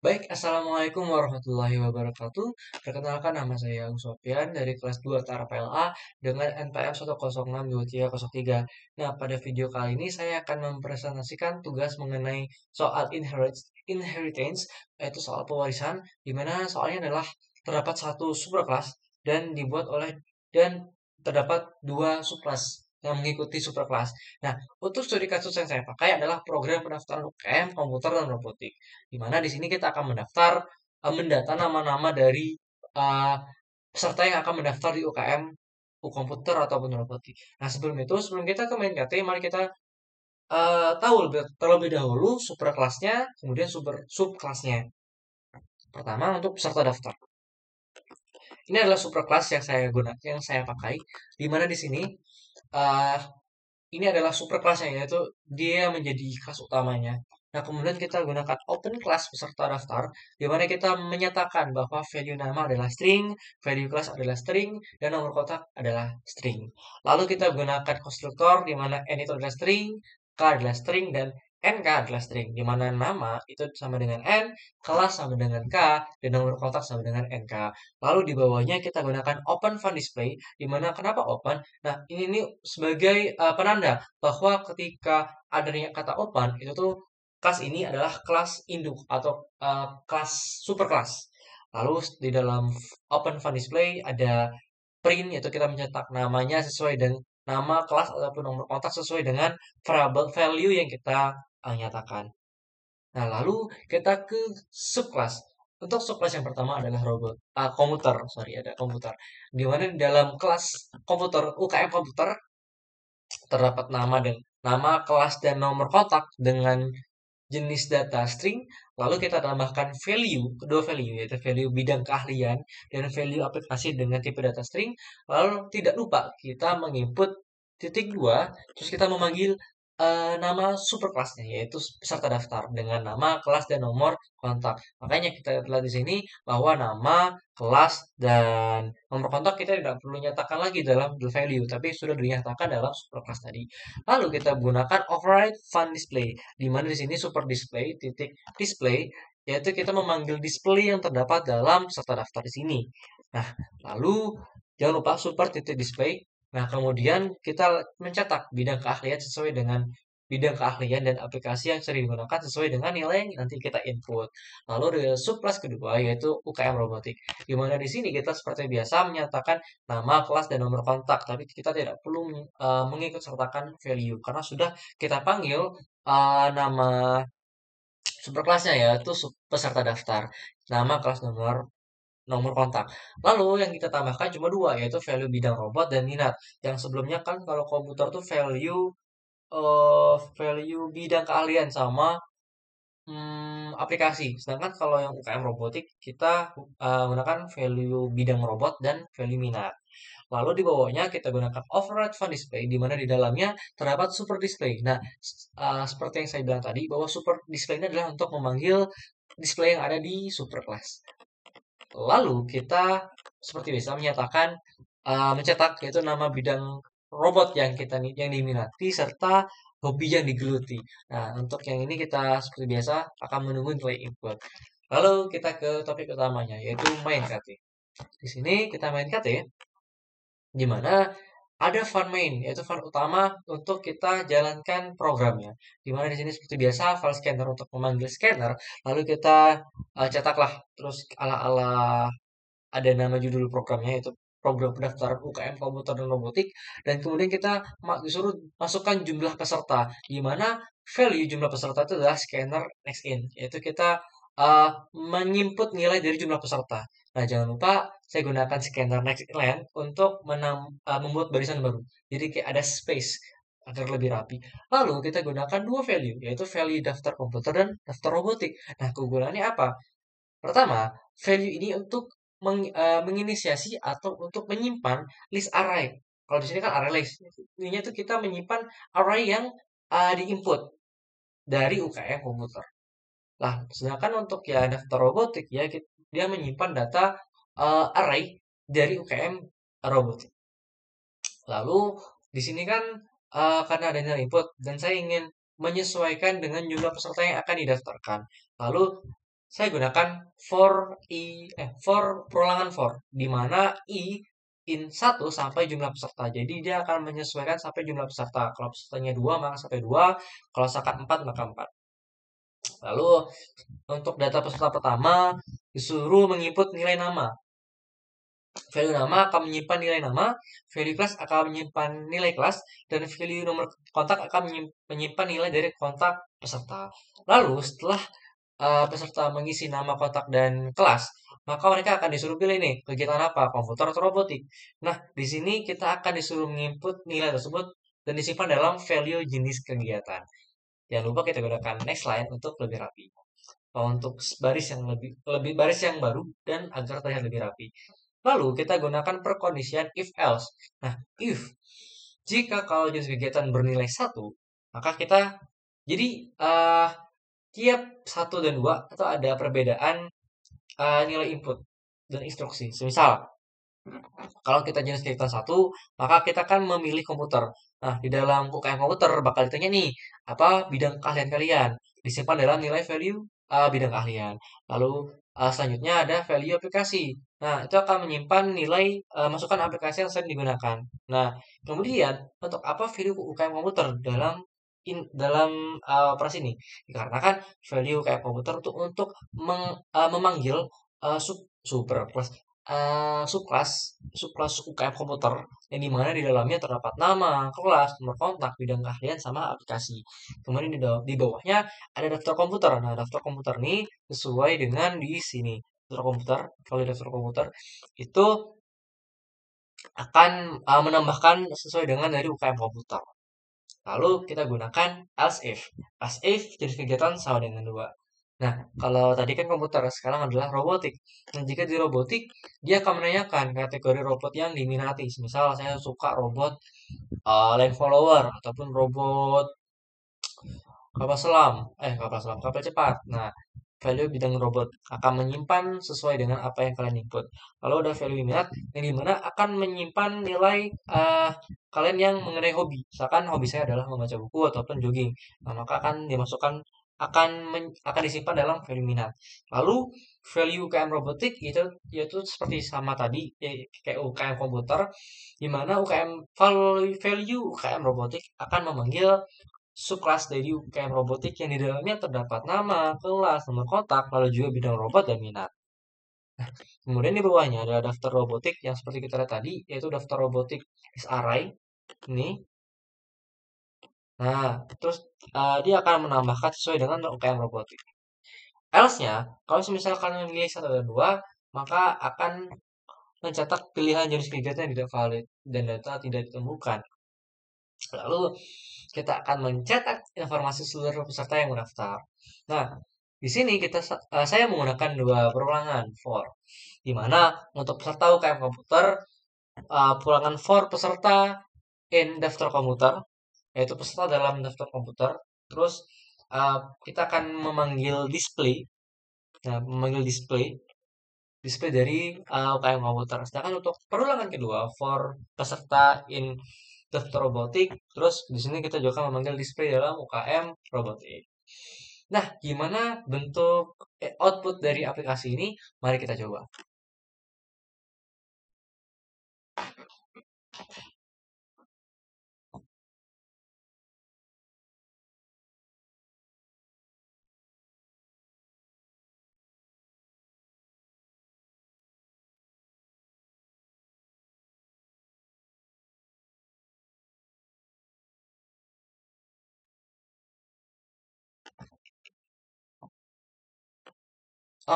Baik, Assalamualaikum warahmatullahi wabarakatuh. Perkenalkan nama saya Agus Sofyan dari kelas 2 Tara PLA dengan NPM 1062303. Nah, pada video kali ini saya akan mempresentasikan tugas mengenai soal inheritance, yaitu soal pewarisan, di mana soalnya adalah terdapat satu superclass dan terdapat dua subclass yang mengikuti superclass. Nah, untuk studi kasus yang saya pakai adalah program pendaftaran UKM komputer dan robotik, di mana di sini kita akan mendata nama-nama dari uh, peserta yang akan mendaftar di UKM komputer ataupun robotik. Nah, sebelum kita ke main KT, mari kita tahu terlebih dahulu superkelasnya, kemudian subkelasnya. Pertama untuk peserta daftar. Ini adalah superkelas yang saya pakai, di mana di sini uh, ini adalah superkelasnya, yaitu dia menjadi kelas utamanya. Nah, kemudian kita gunakan open class peserta daftar, di mana kita menyatakan bahwa value nama adalah string, value class adalah string, dan nomor kotak adalah string. Lalu kita gunakan konstruktor, di mana n itu adalah string, k adalah string, dan nk adalah string, di mana nama itu sama dengan n, kelas sama dengan k, dan nomor kotak sama dengan nk. Lalu di bawahnya kita gunakan open fun display, di mana kenapa open? Nah, ini sebagai penanda bahwa ketika adanya kata open, itu tuh kelas ini adalah kelas induk atau kelas superclass. Lalu di dalam open fun display ada print, yaitu kita mencetak namanya sesuai dengan nama kelas ataupun nomor kontak sesuai dengan variable value yang kita nyatakan. Nah, lalu kita ke subclass. Untuk subclass yang pertama adalah komputer, sorry, ada komputer. Di mana di dalam kelas komputer, UKM komputer, terdapat nama, kelas, dan nomor kontak dengan jenis data string, lalu kita tambahkan kedua value, yaitu value bidang keahlian dan value aplikasi dengan tipe data string, lalu tidak lupa kita menginput titik dua, terus kita memanggil nama superclassnya, yaitu peserta daftar dengan nama, kelas, dan nomor kontak. Makanya kita lihat di sini bahwa nama, kelas, dan nomor kontak kita tidak perlu nyatakan lagi dalam the value, tapi sudah dinyatakan dalam superclass tadi. Lalu kita gunakan override fun display, di mana di sini super display titik display, yaitu kita memanggil display yang terdapat dalam peserta daftar di sini. Nah, lalu jangan lupa super titik display. Nah, kemudian kita mencetak bidang keahlian sesuai dengan bidang keahlian dan aplikasi yang sering digunakan sesuai dengan nilai yang nanti kita input. Lalu ada subclass kedua, yaitu UKM robotik, di mana di sini kita seperti biasa menyatakan nama, kelas, dan nomor kontak, tapi kita tidak perlu mengikut sertakan value karena sudah kita panggil nama superkelasnya, yaitu peserta daftar, nama, kelas, nomor nomor kontak. Lalu yang kita tambahkan cuma dua, yaitu value bidang robot dan minat. Yang sebelumnya kan kalau komputer tuh value bidang keahlian sama aplikasi. Sedangkan kalau yang UKM robotik kita gunakan value bidang robot dan value minat. Lalu di bawahnya kita gunakan override fun display, di mana di dalamnya terdapat super display. Nah, seperti yang saya bilang tadi, bahwa super display ini adalah untuk memanggil display yang ada di superclass. Lalu kita seperti biasa menyatakan mencetak, yaitu nama bidang robot yang diminati serta hobi yang digeluti. Nah, untuk yang ini kita seperti biasa akan menunggu nilai input. Lalu kita ke topik utamanya, yaitu main KT. Di sini kita main KT, di mana ada fun main, yaitu fun utama untuk kita jalankan programnya. Di mana di sini seperti biasa file scanner untuk memanggil scanner, lalu kita cetaklah terus ala-ala ada nama judul programnya, yaitu program pendaftaran UKM komputer dan robotik, dan kemudian kita disuruh masukkan jumlah peserta, di mana value jumlah peserta itu adalah scanner next in, yaitu kita menginput nilai dari jumlah peserta. Nah, jangan lupa saya gunakan scanner next in untuk membuat barisan baru, jadi kayak ada space agar lebih rapi. Lalu kita gunakan dua value, yaitu value daftar komputer dan daftar robotik. Nah, kegunaannya apa? Pertama, value ini untuk menginisiasi atau untuk menyimpan list array. Kalau di sini kan array list. Ininya tuh kita menyimpan array yang diinput dari UKM komputer. Lah, sedangkan untuk ya daftar robotik ya dia menyimpan data array dari UKM robotik. Lalu di sini kan karena adanya input dan saya ingin menyesuaikan dengan jumlah peserta yang akan didaftarkan. Lalu saya gunakan for perulangan for, di mana i in 1 sampai jumlah peserta. Jadi dia akan menyesuaikan sampai jumlah peserta. Kalau pesertanya 2 maka sampai 2, kalau misalkan 4 maka 4. Lalu untuk data peserta pertama disuruh menginput nilai nama. Value nama akan menyimpan nilai nama, value kelas akan menyimpan nilai kelas, dan value nomor kontak akan menyimpan nilai dari kontak peserta. Lalu setelah peserta mengisi nama, kontak, dan kelas, maka mereka akan disuruh pilih nih kegiatan apa, komputer atau robotik. Nah, di sini kita akan disuruh menginput nilai tersebut dan disimpan dalam value jenis kegiatan. Jangan lupa kita gunakan next line untuk lebih rapi. Untuk baris yang lebih baris yang baru dan agar terlihat lebih rapi. Lalu kita gunakan perkondisian if else. Nah, if jika kalau jenis kegiatan bernilai 1, maka kita jadi tiap 1 dan 2 itu ada perbedaan nilai input dan instruksi. Semisal kalau kita jenis kegiatan 1, maka kita akan memilih komputer. Nah, di dalam UKM komputer bakal ditanya nih, apa bidang keahlian kalian? Disimpan dalam nilai value bidang keahlian. Lalu selanjutnya ada value aplikasi. Nah, itu akan menyimpan nilai masukan aplikasi yang sering digunakan. Nah, kemudian untuk apa value UKM komputer dalam operasi ini? Dikarenakan value UKM komputer untuk memanggil super kelas subkelas subkelas UKM komputer yang dimana di dalamnya terdapat nama, kelas, nomor kontak, bidang keahlian, sama aplikasi. Kemudian di bawahnya ada daftar komputer. Nah, daftar komputer ini sesuai dengan di sini. Daftar komputer, kalau di daftar komputer itu akan menambahkan sesuai dengan dari UKM komputer. Lalu kita gunakan else if. Else if jenis kegiatan sama dengan 2. Nah, kalau tadi kan komputer, sekarang adalah robotik. Dan jika di robotik, dia akan menanyakan kategori robot yang diminati. Misal saya suka robot land follower ataupun robot kapal cepat. Nah, value bidang robot akan menyimpan sesuai dengan apa yang kalian input. Lalu ada value minat yang dimana akan menyimpan nilai kalian yang mengenai hobi. Misalkan hobi saya adalah membaca buku ataupun jogging. Nah, maka akan disimpan dalam value minat. Lalu value UKM robotik itu yaitu seperti sama tadi kayak UKM komputer, di mana value UKM robotik akan memanggil subkelas dari UKM robotik yang di dalamnya terdapat nama, kelas, nomor kontak, lalu juga bidang robot dan minat. Nah, kemudian di bawahnya ada daftar robotik yang seperti kita lihat tadi, yaitu daftar robotik SRI. Ini. Nah, terus dia akan menambahkan sesuai dengan UKM robotik. Else-nya, kalau misalnya kalian memilih 1 dan 2, maka akan mencetak pilihan jenis kegiatan yang tidak valid dan data tidak ditemukan. Lalu kita akan mencetak informasi seluruh peserta yang mendaftar. Nah, di sini saya menggunakan 2 perulangan for, di mana untuk peserta UKM komputer perulangan for peserta in daftar komputer, yaitu peserta dalam daftar komputer. Terus kita akan memanggil display, display dari UKM komputer. Sedangkan untuk perulangan kedua for peserta in daftar robotik, terus di sini kita juga memanggil display dalam UKM robotik. Nah, gimana bentuk output dari aplikasi ini? Mari kita coba.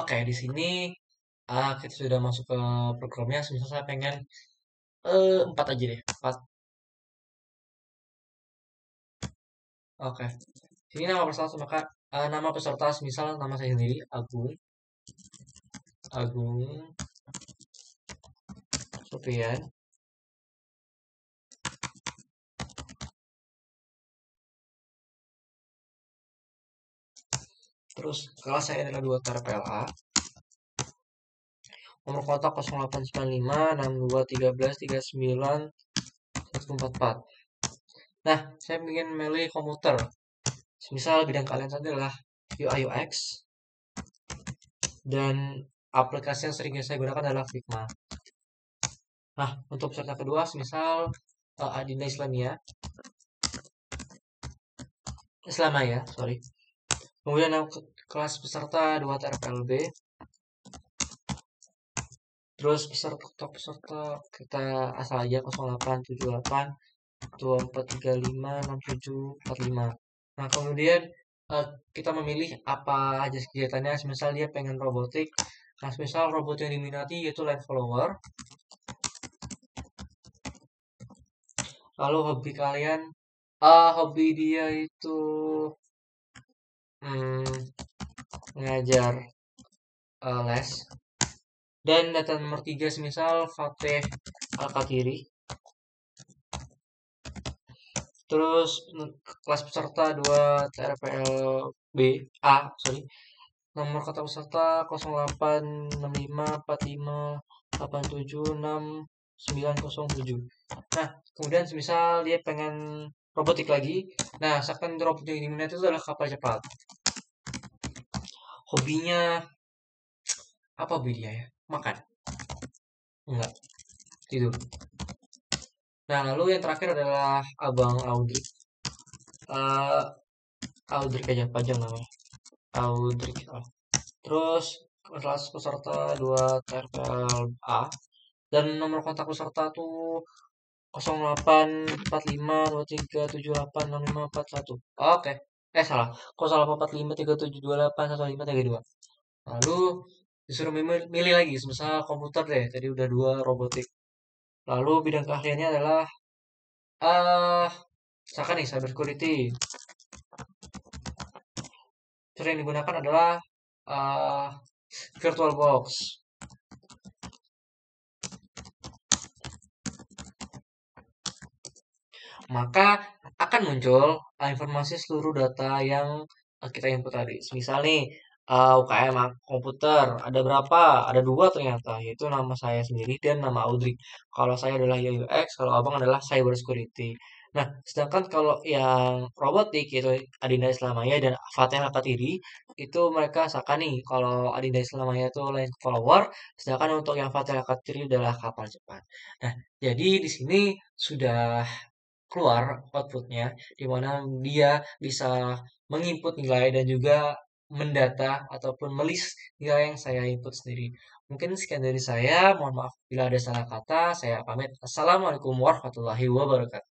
Oke, di sini kita sudah masuk ke programnya. Semisal saya pengen 4 aja deh. 4. Oke. Sini nama peserta, maka nama peserta misal nama saya sendiri Agung Sofian. Terus kelas saya adalah 2 Tara PLA. Nomor kontak 0895 62 13 39 144. Nah, saya ingin memilih komputer. Misal bidang kalian adalah UI UX. dan aplikasi yang sering saya gunakan adalah Figma. Nah, untuk peserta kedua, misal Adinda Islamaya, sorry. Kemudian kelas peserta 2 TRPLB. Terus peserta kita asal aja 0878 24356745. Nah, kemudian kita memilih apa aja kegiatannya. Misal dia pengen robotik. Nah, misal robot yang diminati yaitu line follower. Lalu hobi kalian, hobi dia itu ngajar les. Dan data nomor 3 semisal Fateh Al-Katiri. Terus kelas peserta 2 TRPLB A, sorry. Nomor kata peserta 086545876907. Nah, kemudian semisal dia pengen robotik lagi. Nah, seakan robot yang diminati itu adalah kapal cepat. Hobinya apa hobi dia ya? Makan? Enggak, tidur. Nah, lalu yang terakhir adalah Abang Audrey. Audrey aja, panjang namanya. Audrey. Terus kelas peserta 2 TRPL A. Dan nomor kontak peserta tuh 084523786541. Oke. Salah. 084537281532. Lalu disuruh milih lagi, misal komputer deh. Tadi udah 2 robotik. Lalu bidang keahliannya adalah misalkan nih cyber security. Terus yang digunakan adalah VirtualBox. Maka akan muncul informasi seluruh data yang kita input tadi. Misal nih, UKM komputer ada berapa? Ada 2 ternyata, yaitu nama saya sendiri dan nama Audrey. Kalau saya adalah UX, kalau abang adalah cyber security. Nah, sedangkan kalau yang robotik itu Adinda Islamaya dan Fatih Al-Katiri itu mereka saka nih. Kalau Adinda Islamaya itu line follower, sedangkan untuk yang Fatih Al-Katiri adalah kapal cepat. Nah, jadi di sini sudah keluar outputnya, di mana dia bisa menginput nilai dan juga mendata ataupun melis nilai yang saya input sendiri. Mungkin sekian dari saya, mohon maaf bila ada salah kata, saya pamit. Assalamualaikum warahmatullahi wabarakatuh.